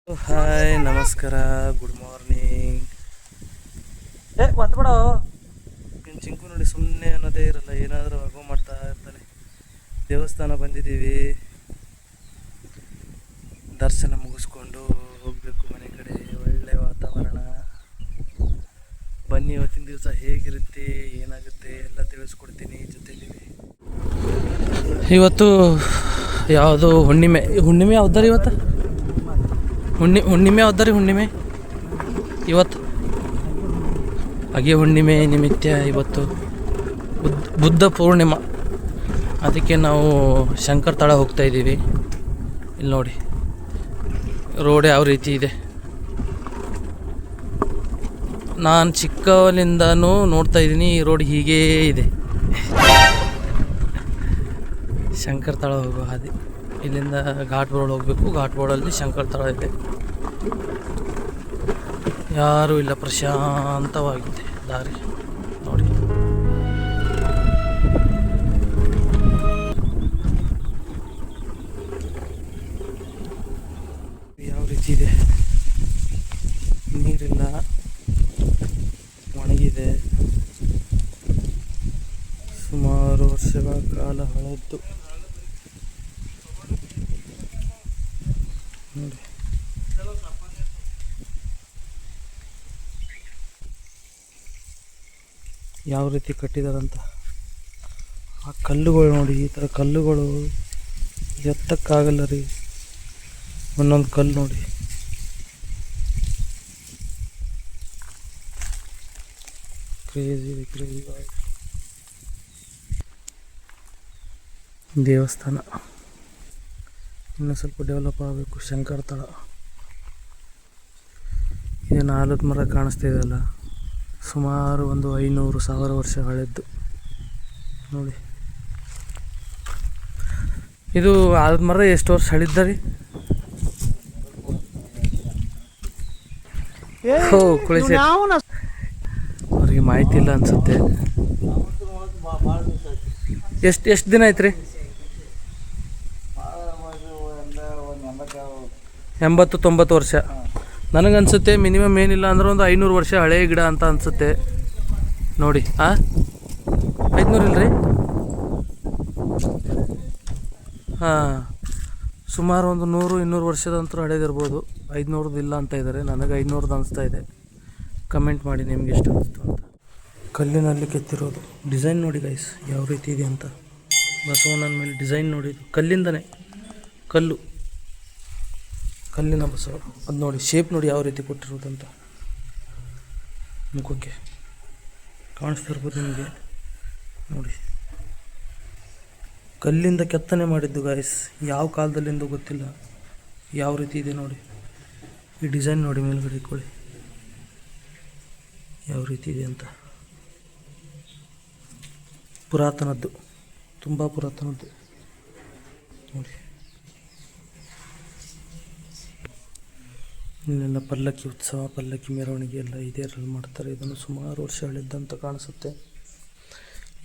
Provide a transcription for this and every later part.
Hi ನಮಸ್ಕಾರ, good morning. ಒತ್ಬೇಡ ನಿನ್ನ ಚಿಂಕು ನೋಡಿ, ಸುಮ್ಮನೆ ಅನ್ನೋದೇ ಇರಲ್ಲ, ಏನಾದರೂ ಆಗೋ ಮಾಡ್ತಾ ಇರ್ತಾನೆ. ದೇವಸ್ಥಾನ ಬಂದಿದ್ದೀವಿ, ದರ್ಶನ ಮುಗಿಸ್ಕೊಂಡು ಹೋಗಬೇಕು ಮನೆ ಕಡೆ. ಒಳ್ಳೆ ವಾತಾವರಣ. ಬನ್ನಿ, ಇವತ್ತಿನ ದಿವಸ ಹೇಗಿರುತ್ತೆ, ಏನಾಗುತ್ತೆ ಎಲ್ಲ ತಿಳಿಸ್ಕೊಡ್ತೀನಿ. ಜೊತೆಲಿವಿ ಇವತ್ತು ಯಾವುದು ಹುಣ್ಣಿಮೆ ಯಾವ್ದಾರ ಇವತ್ತು ಹುಣ್ಣಿಮೆ ಯಾವ್ದಾರಿ ಇವತ್ತು ಹಾಗೆ ಹುಣ್ಣಿಮೆ ನಿಮಿತ್ತ ಇವತ್ತು ಬುದ್ಧ ಪೂರ್ಣಿಮಾ. ಅದಕ್ಕೆ ನಾವು ಶಂಕರ್ ತಳ ಹೋಗ್ತಾ ಇದ್ದೀವಿ. ಇಲ್ಲಿ ನೋಡಿ ರೋಡ್ ಯಾವ ರೀತಿ ಇದೆ. ನಾನು ಚಿಕ್ಕವನಿಂದನೂ ನೋಡ್ತಾ ಇದ್ದೀನಿ, ಈ ರೋಡ್ ಹೀಗೇ ಇದೆ. ಶಂಕರ್ ತಳ ಹೋಗೋ ಹಾದಿ. ಇಲ್ಲಿಂದ ಘಾಟ್ ರೋಡ್ ಹೋಗಬೇಕು. ಘಾಟ್ ರೋಡಲ್ಲಿ ಶಂಕರ್ ತಳ ಇದೆ. ಯಾರೂ ಇಲ್ಲ, ಪ್ರಶಾಂತವಾಗಿದೆ ದಾರಿ ನೋಡಿ. ಯಾವ ರೀತಿ ಇದೆ, ನೀರಿಲ್ಲ, ಒಣಗಿದೆ. ಸುಮಾರು ವರ್ಷಗಳ ಕಾಲ ಹಳೆದ್ದು ನೋಡಿ. ಯಾವ ರೀತಿ ಕಟ್ಟಿದಾರಂತ. ಆ ಕಲ್ಲುಗಳು ನೋಡಿ, ಈ ಥರ ಕಲ್ಲುಗಳು ಎತ್ತಕ್ಕಾಗಲ್ಲ ರೀ. ಒಂದೊಂದು ಕಲ್ಲು ನೋಡಿ. ಕ್ರೇಜಿ ದೇವಸ್ಥಾನ ಇನ್ನೂ ಸ್ವಲ್ಪ ಡೆವಲಪ್ ಆಗಬೇಕು. ಶಂಕರ್ ತಳ. ಏನು ಆಲದ ಮರ ಕಾಣಿಸ್ತಾ ಇದೆಯಲ್ಲ, ಸುಮಾರು ಒಂದು 500,000 ವರ್ಷ ಹಳೆದ್ದು ನೋಡಿ. ಇದು ಆಲದ ಮರ ಎಷ್ಟು ವರ್ಷ ಹಳಿದ್ದ ರೀ? ಕುಳಿಸಿ ಅವ್ರಿಗೆ ಮಾಹಿತಿ ಇಲ್ಲ ಅನ್ಸುತ್ತೆ. ಎಷ್ಟು ದಿನ ಆಯ್ತು ರೀ? 80-90 ವರ್ಷ. ನನಗನ್ಸುತ್ತೆ ಮಿನಿಮಮ್ ಏನಿಲ್ಲ ಅಂದ್ರೆ ಒಂದು 500 ವರ್ಷ ಹಳೆಯ ಗಿಡ ಅಂತ ಅನಿಸುತ್ತೆ ನೋಡಿ. 500 ಇಲ್ಲರಿ? ಹಾಂ, ಸುಮಾರು ಒಂದು 100-200 ವರ್ಷದಂತೂ ಹಳೇದಿರ್ಬೋದು. 500 ಇಲ್ಲ ಅಂತ ಇದ್ದಾರೆ. ನನಗೆ 500 ಅನಿಸ್ತಾ ಇದೆ. ಕಮೆಂಟ್ ಮಾಡಿ ನಿಮ್ಗೆ ಎಷ್ಟು ಅನಿಸ್ತು ಅಂತ. ಕಲ್ಲಿನಲ್ಲಿ ಕೆತ್ತಿರೋದು ಡಿಸೈನ್ ನೋಡಿ ಗೈಸ್, ಯಾವ ರೀತಿ ಇದೆ ಅಂತ. ಬಸವಣ್ಣನ ಮೇಲೆ ಡಿಸೈನ್ ನೋಡಿ, ಕಲ್ಲಿಂದನೇ, ಕಲ್ಲಿನ ಬಸವ. ಅದು ನೋಡಿ, ಶೇಪ್ ನೋಡಿ ಯಾವ ರೀತಿ ಕೊಟ್ಟಿರೋದಂತ. ಮುಖಕ್ಕೆ ಕಾಣಿಸ್ತಾ ಇರ್ಬೋದು ನಿಮಗೆ ನೋಡಿ. ಕಲ್ಲಿಂದ ಕೆತ್ತನೆ ಮಾಡಿದ್ದು ಗಾಯ್ಸ್. ಯಾವ ಕಾಲದಲ್ಲಿಂದ ಗೊತ್ತಿಲ್ಲ. ಯಾವ ರೀತಿ ಇದೆ ನೋಡಿ. ಈ ಡಿಸೈನ್ ನೋಡಿ ಮೇಲ್ಗಡೆ ಇಟ್ಕೊಳ್ಳಿ, ಯಾವ ರೀತಿ ಇದೆ ಅಂತ. ಪುರಾತನದ್ದು, ತುಂಬ ಪುರಾತನದ್ದು ನೋಡಿ. ಇಲ್ಲೆಲ್ಲ ಪಲ್ಲಕ್ಕಿ ಉತ್ಸವ, ಪಲ್ಲಕ್ಕಿ ಮೆರವಣಿಗೆ ಎಲ್ಲ ಇದರಲ್ಲಿ ಮಾಡ್ತಾರೆ. ಇದನ್ನು ಸುಮಾರು ವರ್ಷ ಹಳೆದಂತ ಕಾಣಿಸುತ್ತೆ.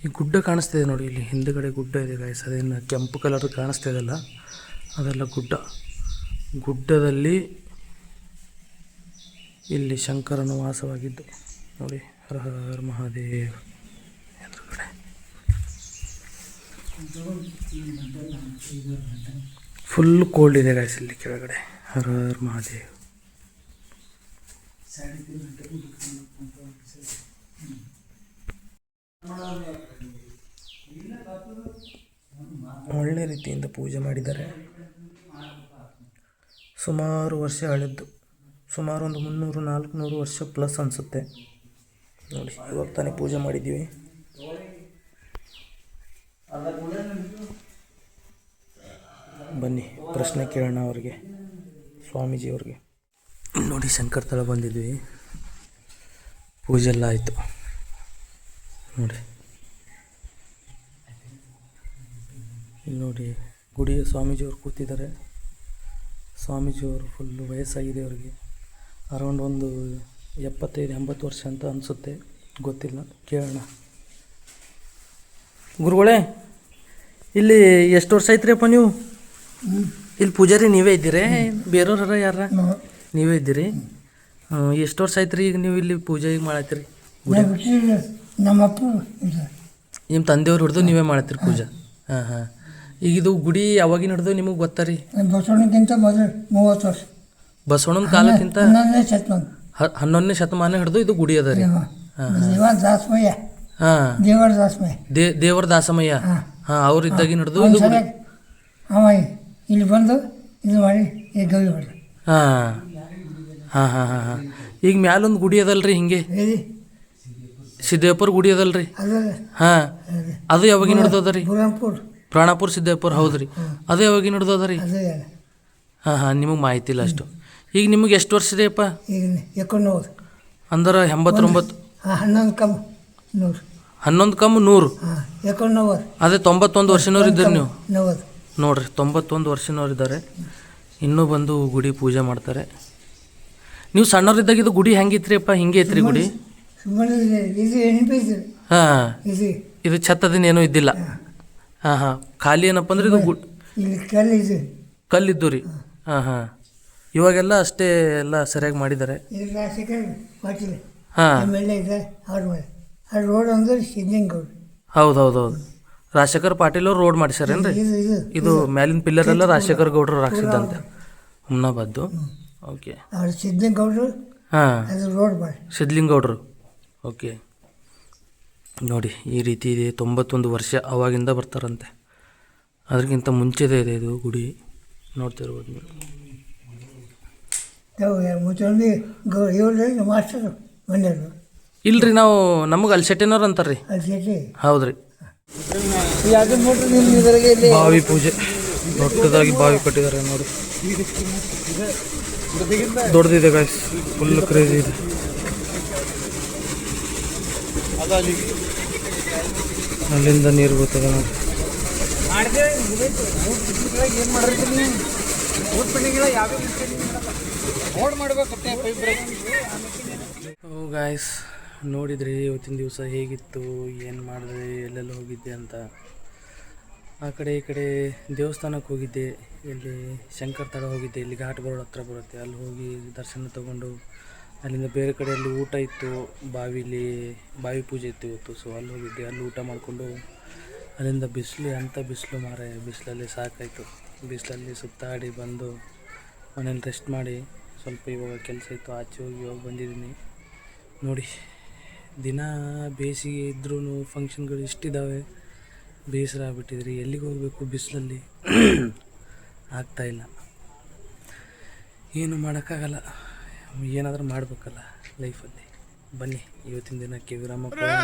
ಈ ಗುಡ್ಡ ಕಾಣಿಸ್ತಿದೆ ನೋಡಿ, ಇಲ್ಲಿ ಹಿಂದುಗಡೆ ಗುಡ್ಡ ಇದೆ ಗಾಯ್ಸ್. ಅದೇನು ಕೆಂಪು ಕಲರ್ ಕಾಣಿಸ್ತಾ ಇದೆಯಲ್ಲ, ಅದೆಲ್ಲ ಗುಡ್ಡದಲ್ಲಿ ಇಲ್ಲಿ ಶಂಕರನ ವಾಸವಾಗಿದ್ದು ನೋಡಿ. ಹರ ಹರ ಮಹಾದೇವ್. ಎದುರುಗಡೆ ಫುಲ್ ಕೋಲ್ಡ್ ಇದೆ ಗಾಯ್ಸ್ ಇಲ್ಲಿ ಕೆಳಗಡೆ. ಹರ ಹರ ಮಹಾದೇವ್. ಒಳ್ಳೆ ರೀತಿಯಿಂದ ಪೂಜೆ ಮಾಡಿದ್ದಾರೆ. ಸುಮಾರು ವರ್ಷ ಹಳೆದ್ದು, ಸುಮಾರು ಒಂದು 300-400 ವರ್ಷ ಪ್ಲಸ್ ಅನಿಸುತ್ತೆ ನೋಡಿ. ಇವಾಗ ತಾನೇ ಪೂಜೆ ಮಾಡಿದ್ದೀವಿ. ಬನ್ನಿ ಪ್ರಶ್ನೆ ಕೇಳೋಣ ಅವ್ರಿಗೆ, ಸ್ವಾಮೀಜಿಯವ್ರಿಗೆ. ನೋಡಿ ಶಂಕರ್ ತಳ ಬಂದಿದ್ವಿ, ಪೂಜೆ ಎಲ್ಲ ಆಯಿತು ನೋಡಿ. ಇಲ್ಲಿ ನೋಡಿ ಗುಡಿಯ ಸ್ವಾಮೀಜಿಯವರು ಕೂತಿದ್ದಾರೆ. ಸ್ವಾಮೀಜಿಯವರು ಫುಲ್ಲು ವಯಸ್ಸಾಗಿದೆ ಅವರಿಗೆ. ಅರೌಂಡ್ ಒಂದು 75-80 ವರ್ಷ ಅಂತ ಅನಿಸುತ್ತೆ, ಗೊತ್ತಿಲ್ಲ, ಕೇಳೋಣ. ಗುರುಗಳೇ, ಇಲ್ಲಿ ಎಷ್ಟು ವರ್ಷ ಐತ್ರಿಯಪ್ಪ ನೀವು? ಇಲ್ಲಿ ಪೂಜಾರಿ ನೀವೇ ಇದ್ದೀರಿ ಬೇರೆಯವ್ರ ಯಾರ ನೀವೇ ಇದ್ದೀರಿ? ಎಷ್ಟು ವರ್ಷ ಆಯ್ತು ರೀ ಈಗ ನೀವು ಇಲ್ಲಿ ಪೂಜೆ ಈಗ ಮಾಡತ್ತೀರಿ? ನಮ್ಮಪ್ಪ ನಿಮ್ಮ ತಂದೆಯವ್ರು ಹಿಡ್ದು ನೀವೇ ಮಾಡತ್ತೀರಿ ಪೂಜೆ? ಹಾಂ ಹಾಂ. ಈಗ ಇದು ಗುಡಿ ಯಾವಾಗಿನ ಹಿಡ್ದು ನಿಮಗೆ ಗೊತ್ತಾ ರೀ? ಬಸವಣ್ಣಕ್ಕಿಂತ ಮೊದಲು 30 ವರ್ಷ. ಬಸವಣ್ಣನ ಕಾಲಕ್ಕಿಂತ 11ನೇ ಶತಮಾನ. 11ನೇ ಶತಮಾನ ಹಿಡ್ದು ಇದು ಗುಡಿ ಅದ ರೀ? ದೇವರ ದಾಸಮಯ್ಯ. ಹಾಂ, ದೇವರ ದಾಸಮಯ್ಯ. ದೇವರ ದಾಸಮಯ್ಯ. ಹಾಂ, ಅವ್ರು ಇದ್ದಾಗಿನ ಹಿಡ್ದು ಇದು ಗುಡಿ. ಅವ ಇಲ್ಲಿ ಬಂದು ಇದು ಮಾಡಿ ಈ ಗವಿ ಹೊಡೆದ. ಹಾಂ ಹಾಂ ಹಾಂ ಹಾಂ ಹಾಂ. ಈಗ ಮ್ಯಾಲೊಂದು ಗುಡಿ ಅದಲ್ರಿ ಹಿಂಗೆ ಸಿದ್ದೇಪುರ ಗುಡಿ ಅದಲ್ರಿ? ಹಾಂ, ಅದು ಯಾವಾಗಿನ ಹಿಡ್ದದ ರೀ? ಪ್ರಾಣಪುರ ಸಿದ್ದೇಪುರ. ಹೌದು ರೀ, ಅದು ಯಾವಾಗಿನ ಹಿಡ್ದದ ರೀ? ಹಾಂ ಹಾಂ, ನಿಮಗೆ ಮಾಹಿತಿ ಇಲ್ಲ ಅಷ್ಟು. ಈಗ ನಿಮಗೆ ಎಷ್ಟು ವರ್ಷ ರೀ ಅಪ್ಪ? ಅಂದ್ರೆ 89. 11 ಕಮ್ 100. 11 ಕಮ್ 100. 89. ಅದೇ 91 ವರ್ಷನವ್ರು ಇದ್ದೀರಿ ನೀವು 90. ನೋಡ್ರಿ, 91 ವರ್ಷನವ್ರು ಇದ್ದಾರೆ. ಇನ್ನೂ ಬಂದು ಗುಡಿ ಪೂಜೆ ಮಾಡ್ತಾರೆ. ನೀವು ಸಣ್ಣವ್ರಿದ್ದಾಗ ಇದು ಗುಡಿ ಹೆಂಗಿತ್ರಿ ಅಪ್ಪ? ಹಿಂಗೆ ಐತ್ರಿ ಗುಡಿ? ಹಾಂ, ಇದು ಛತ್ತದಿನ ಏನೂ ಇದ್ದಿಲ್ಲ. ಹಾಂ ಹಾಂ, ಖಾಲಿ ಏನಪ್ಪ ಅಂದ್ರೆ ಇದು ಕಲ್ಲಿದ್ದು ರೀ. ಹಾಂ ಹಾಂ, ಇವಾಗೆಲ್ಲ ಅಷ್ಟೇ ಎಲ್ಲ ಸರಿಯಾಗಿ ಮಾಡಿದ್ದಾರೆ. ಹಾಂ, ರೋಡ್ ಅಂದ್ರೆ ಸಿದ್ದಿಂಗೌಡ. ಹೌದು ಹೌದು ಹೌದು, ರಾಜಶೇಖರ್ ಪಾಟೀಲ್ ಅವ್ರು ರೋಡ್ ಮಾಡಿಸ್ಯಾರೇನ್ರಿ? ಇದು ಮ್ಯಾಲಿನ ಪಿಲ್ಲರ್ ಎಲ್ಲ ರಾಜಶೇಖರ್ ಗೌಡ್ರು ಹಾಕ್ಸಿದ್ದಂತೆ ಹುಮ್ನಾಬಾದ್ದು. ಓಕೆ, ಸಿದ್ದಿಂಗೌಡರು. ಹಾಂ, ರೋಡ್ ಮಾಡಿ ಸಿದ್ಲಿಂಗೌಡ್ರು. ಓಕೆ, ನೋಡಿ ಈ ರೀತಿ ಇದೆ. 91 ವರ್ಷ ಅವಾಗಿಂದ ಬರ್ತಾರಂತೆ. ಅದಕ್ಕಿಂತ ಮುಂಚೆದೇ ಇದೆ ಇದು ಗುಡಿ, ನೋಡ್ತಿರ್ಬೋದು ನೀವು. ಮಾಸ್ಟರ್ ಮನೆಯವರು ಇಲ್ರಿ, ನಾವು ನಮಗೆ ಅಲ್ಸೆಟ್ಟಿನವ್ರು ಅಂತಾರ್ರಿ. ಹೌದ್ರಿ. ಬಾವಿ ಪೂಜೆ ದೊಡ್ಡದಾಗಿ ಬಾವಿ ಕಟ್ಟಿದ್ದಾರೆ ನೋಡಿ, ದೊಡ್ಡದಿದೆ ಗಾಯ್ಸ್, ಫುಲ್ ಕ್ರೇಜಿ ಇದೆ. ಅಲ್ಲಿಂದ ನೀರು ಬರ್ತದೆ ನೋಡಿ. ಗಾಯ್ಸ್, ನೋಡಿದ್ರಿ ಇವತ್ತಿನ ದಿವಸ ಹೇಗಿತ್ತು, ಏನು ಮಾಡಿದ್ರಿ, ಎಲ್ಲೆಲ್ಲ ಹೋಗಿದ್ದೆ ಅಂತ. ಆ ಕಡೆ ಈ ಕಡೆ ದೇವಸ್ಥಾನಕ್ಕೆ ಹೋಗಿದ್ದೆ, ಇಲ್ಲಿ ಶಂಕರ್ ತಡ ಹೋಗಿದ್ದೆ, ಇಲ್ಲಿ ಘಾಟ್ ರೋಡ್ ಹತ್ರ ಬರುತ್ತೆ, ಅಲ್ಲಿ ಹೋಗಿ ದರ್ಶನ ತೊಗೊಂಡು ಅಲ್ಲಿಂದ ಬೇರೆ ಕಡೆಯಲ್ಲಿ ಊಟ ಇತ್ತು, ಬಾವಿ ಪೂಜೆ ಇತ್ತು ಇವತ್ತು. ಸೊ ಅಲ್ಲಿ ಹೋಗಿದ್ದೆ, ಅಲ್ಲಿ ಊಟ ಮಾಡಿಕೊಂಡು ಅಲ್ಲಿಂದ ಬಿಸಿಲು ಮಾರೆ, ಬಿಸಿಲಲ್ಲಿ ಸಾಕಾಯಿತು. ಬಿಸಿಲಲ್ಲಿ ಸುತ್ತಾಡಿ ಬಂದು ಮನೇಲಿ ರೆಸ್ಟ್ ಮಾಡಿ ಸ್ವಲ್ಪ ಇವಾಗ ಕೆಲಸ ಇತ್ತು, ಆಚೆ ಹೋಗಿ ಇವಾಗ ಬಂದಿದ್ದೀನಿ ನೋಡಿ. ದಿನ ಬೇಸಿಗೆ ಇದ್ರೂ ಫಂಕ್ಷನ್ಗಳು ಇಷ್ಟಿದ್ದಾವೆ, ಬೇಸರ ಆಗ್ಬಿಟ್ಟಿದ್ರಿ. ಎಲ್ಲಿಗೆ ಹೋಗಬೇಕು ಬಿಸಿಲಲ್ಲಿ ಆಗ್ತಾಯಿಲ್ಲ, ಏನು ಮಾಡೋಕ್ಕಾಗಲ್ಲ, ಏನಾದರೂ ಮಾಡಬೇಕಲ್ಲ ಲೈಫಲ್ಲಿ. ಬನ್ನಿ ಇವತ್ತಿನ ದಿನಕ್ಕೆ ವಿರಾಮ ಕೊಡೋಣ.